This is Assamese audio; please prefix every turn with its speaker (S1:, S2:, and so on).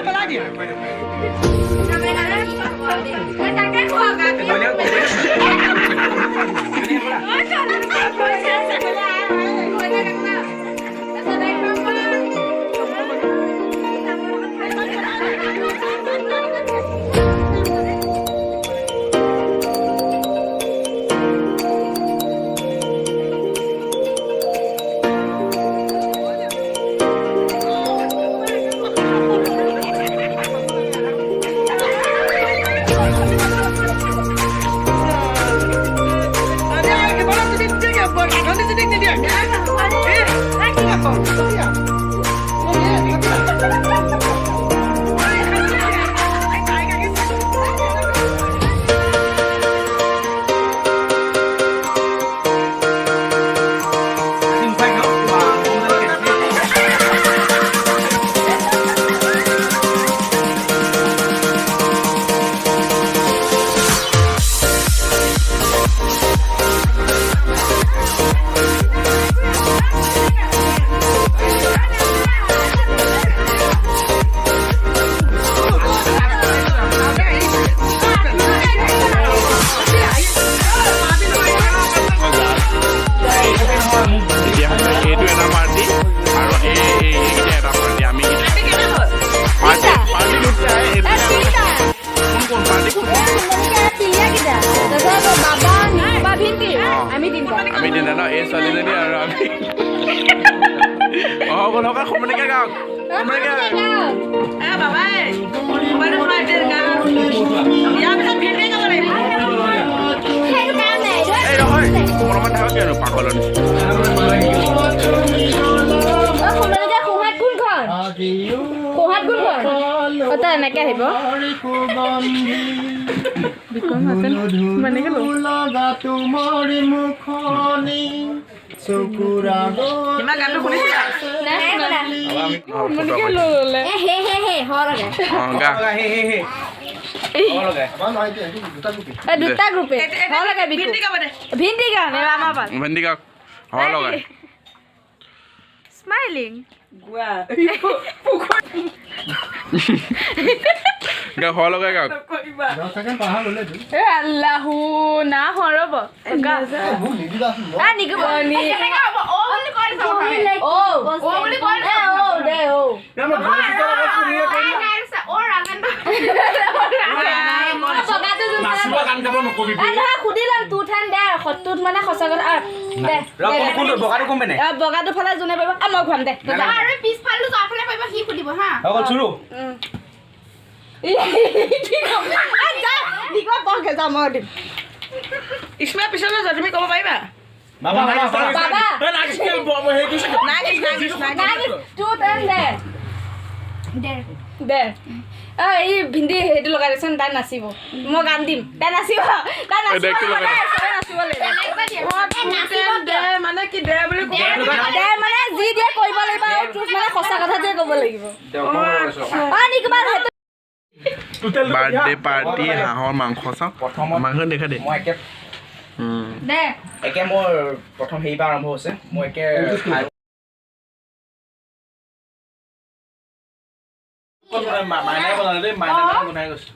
S1: পেলাই দিয়া
S2: Smiling.
S3: Gak holo gak?
S2: Allahu na horobo. Gak. Ah ni ke bani. Oh, boleh kau. Oh, deh oh. Orang kan. Ada aku dilam tuhan deh. Khotut mana khosagar ah. Deh.
S1: বগাটো কম বেনে
S2: বগাটো ফালে জুনে পাইবা আ মই ঘুম দে
S4: আৰু পিছ ফালটো যাফালে পাইবা কি খুদিব হা
S1: অকল চুৰু
S2: কি কম আ যা দিগবা বকে যা মই দিম ইসমা পিছলৈ যা তুমি কব পাৰিবা
S1: বাবা
S2: বাবা
S1: নাগিস কে হে কৈছে
S2: নাগিস টু টাইম দে এই ভিন্দি হেডু লগাই দেচোন তাই নাচিব মই গান দিম তাই নাচিব মানে কি দে বুলি দে মানে যি দিয়ে কৰিব লাগিব আৰু ট্ৰুথ মানে সঁচা কথা দিয়ে ক'ব লাগিব পানী কিবা
S3: বাৰ্থডে পাৰ্টি হাঁহৰ মাংস চাওঁ
S1: প্ৰথম
S3: মাংস দেখা দে
S1: মই একে
S2: দে
S1: একে মোৰ প্ৰথম হেইবা আৰম্ভ হৈছে মই একে মাইনাই বনালে মাইনাই বনাই গৈছে